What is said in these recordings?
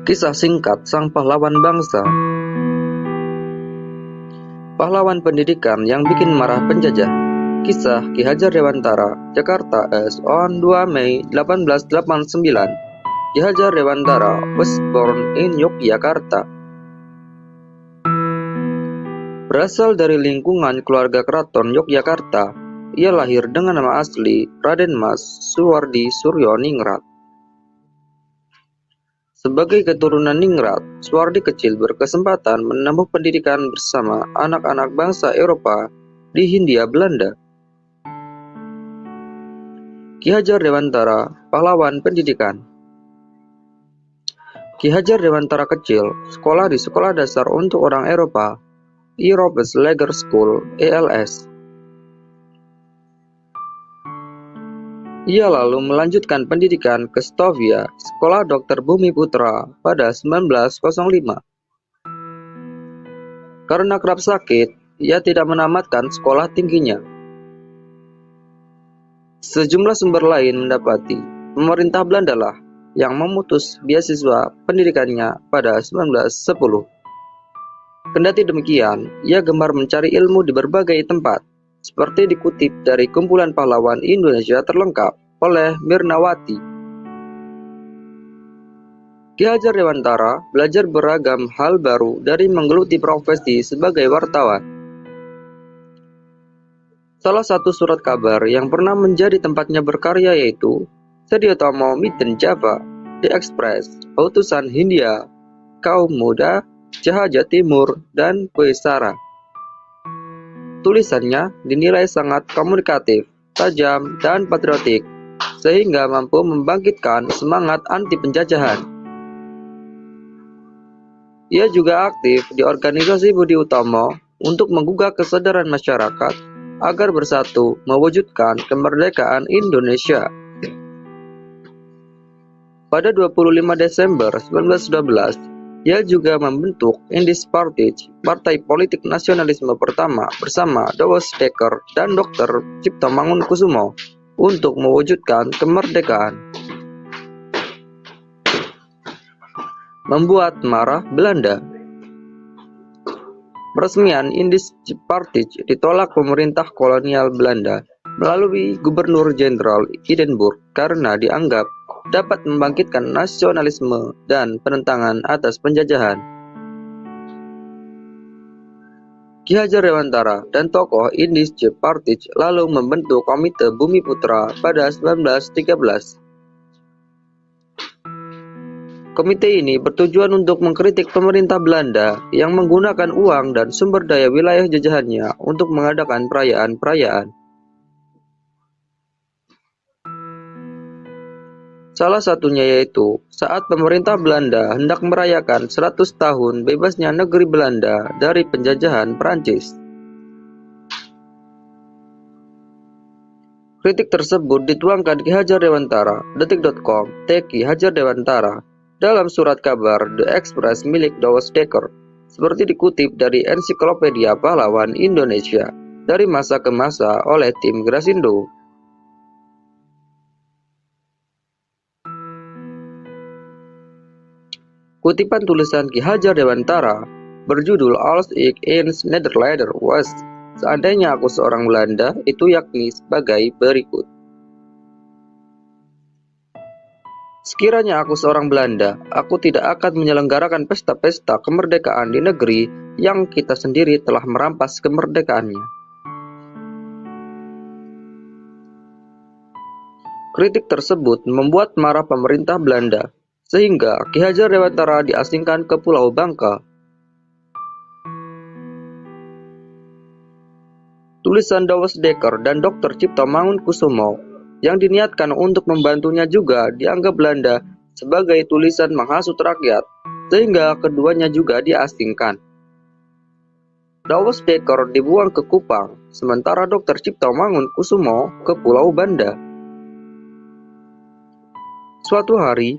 Kisah singkat sang pahlawan bangsa. Pahlawan pendidikan yang bikin marah penjajah. Kisah Ki Hajar Dewantara, Jakarta on 2 Mei 1889. Ki Hajar Dewantara was born in Yogyakarta. Berasal dari lingkungan keluarga keraton Yogyakarta, ia lahir dengan nama asli Raden Mas Suwardi Suryo Ningrat. Sebagai keturunan Ningrat, Suwardi kecil berkesempatan menempuh pendidikan bersama anak-anak bangsa Eropa di Hindia Belanda. Ki Hajar Dewantara, pahlawan pendidikan. Ki Hajar Dewantara kecil sekolah di Sekolah Dasar untuk Orang Eropa, Europe's Lager School, ELS. Ia lalu melanjutkan pendidikan ke Stovia, Sekolah Dokter Bumi Putra, pada 1905. Karena kerap sakit, ia tidak menamatkan sekolah tingginya. Sejumlah sumber lain mendapati pemerintah Belanda lah yang memutus beasiswa pendidikannya pada 1910. Kendati demikian, ia gemar mencari ilmu di berbagai tempat, seperti dikutip dari kumpulan pahlawan Indonesia terlengkap oleh Mirnawati. Ki Hajar Dewantara belajar beragam hal baru dari menggeluti profesi sebagai wartawan. Salah satu surat kabar yang pernah menjadi tempatnya berkarya yaitu Sediotomo Mitten Java, The Express, Utusan Hindia, Kaum Muda, Jahaja Timur, dan Puisara. Tulisannya dinilai sangat komunikatif, tajam, dan patriotik, sehingga mampu membangkitkan semangat anti penjajahan. Ia juga aktif di organisasi Budi Utomo untuk menggugah kesadaran masyarakat agar bersatu mewujudkan kemerdekaan Indonesia. Pada 25 Desember 1912, ia juga membentuk Indis Party, partai politik nasionalisme pertama bersama Douwe Dekker dan Dr. Cipto Mangunkusumo untuk mewujudkan kemerdekaan. Membuat marah Belanda. Peresmian Indis Party ditolak pemerintah kolonial Belanda melalui Gubernur Jenderal Hindenburg karena dianggap dapat membangkitkan nasionalisme dan penentangan atas penjajahan. Ki Hajar Dewantara dan tokoh Indis Party lalu membentuk Komite Bumi Putra pada 1913. Komite ini bertujuan untuk mengkritik pemerintah Belanda yang menggunakan uang dan sumber daya wilayah jajahannya untuk mengadakan perayaan-perayaan. Salah satunya yaitu saat pemerintah Belanda hendak merayakan 100 tahun bebasnya negeri Belanda dari penjajahan Prancis. Kritik tersebut dituangkan Ki Hajar Dewantara, Detik.com, Ki Hajar Dewantara, dalam surat kabar The Express milik Douwe Dekker, seperti dikutip dari Ensiklopedia Pahlawan Indonesia dari masa ke masa oleh tim Grasindo. Kutipan tulisan Ki Hajar Dewantara berjudul Als ik in Nederlander was, seandainya aku seorang Belanda, itu yakni sebagai berikut. Sekiranya aku seorang Belanda, aku tidak akan menyelenggarakan pesta-pesta kemerdekaan di negeri yang kita sendiri telah merampas kemerdekaannya. Kritik tersebut membuat marah pemerintah Belanda, sehingga Ki Hajar Dewantara diasingkan ke Pulau Bangka. Tulisan Douwe Dekker dan Dr. Cipto Mangunkusumo yang diniatkan untuk membantunya juga dianggap Belanda sebagai tulisan menghasut rakyat, sehingga keduanya juga diasingkan. Douwe Dekker dibuang ke Kupang, sementara Dr. Cipto Mangunkusumo ke Pulau Banda. Suatu hari,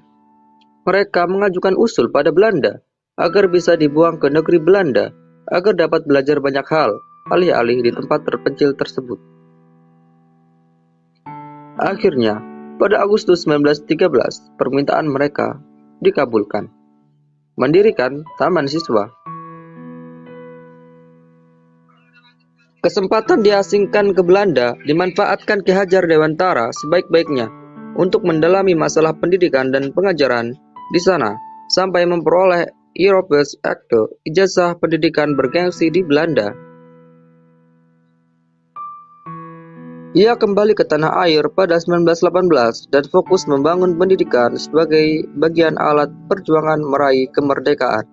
mereka mengajukan usul pada Belanda agar bisa dibuang ke negeri Belanda agar dapat belajar banyak hal alih-alih di tempat terpencil tersebut. Akhirnya, pada Agustus 1913, permintaan mereka dikabulkan. mendirikan Taman Siswa. Kesempatan diasingkan ke Belanda dimanfaatkan Ki Hajar Dewantara sebaik-baiknya untuk mendalami masalah pendidikan dan pengajaran di sana sampai memperoleh Europees Acte, ijazah pendidikan bergengsi di Belanda. Ia kembali ke tanah air pada 1918 dan fokus membangun pendidikan sebagai bagian alat perjuangan meraih kemerdekaan.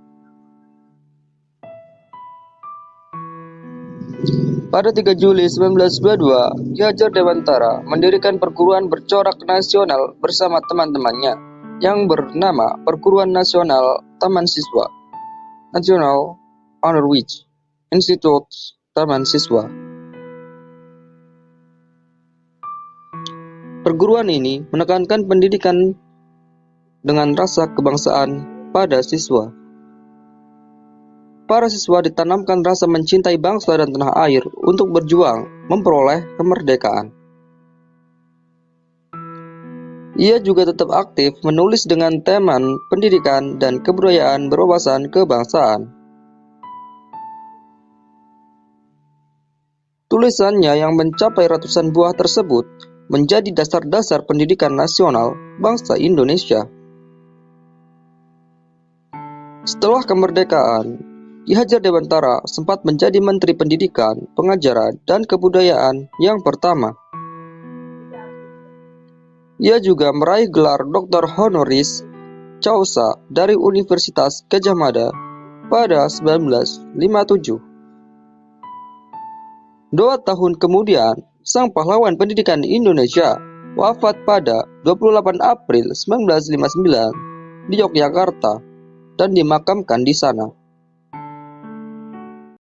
Pada 3 Juli 1922, Ki Hajar Dewantara mendirikan perguruan bercorak nasional bersama teman-temannya yang bernama Perguruan Nasional Taman Siswa, National Underwich Institute Taman Siswa. Perguruan ini menekankan pendidikan dengan rasa kebangsaan pada siswa. Para siswa ditanamkan rasa mencintai bangsa dan tanah air untuk berjuang memperoleh kemerdekaan. Ia juga tetap aktif menulis dengan tema pendidikan dan kebudayaan berwawasan kebangsaan. Tulisannya yang mencapai ratusan buah tersebut menjadi dasar-dasar pendidikan nasional bangsa Indonesia. Setelah kemerdekaan, Ki Hajar Dewantara sempat menjadi Menteri Pendidikan, Pengajaran, dan Kebudayaan yang pertama. Ia juga meraih gelar Dr. Honoris Causa dari Universitas Gadjah Mada pada 1957. 2 tahun kemudian, sang pahlawan pendidikan Indonesia wafat pada 28 April 1959 di Yogyakarta dan dimakamkan di sana.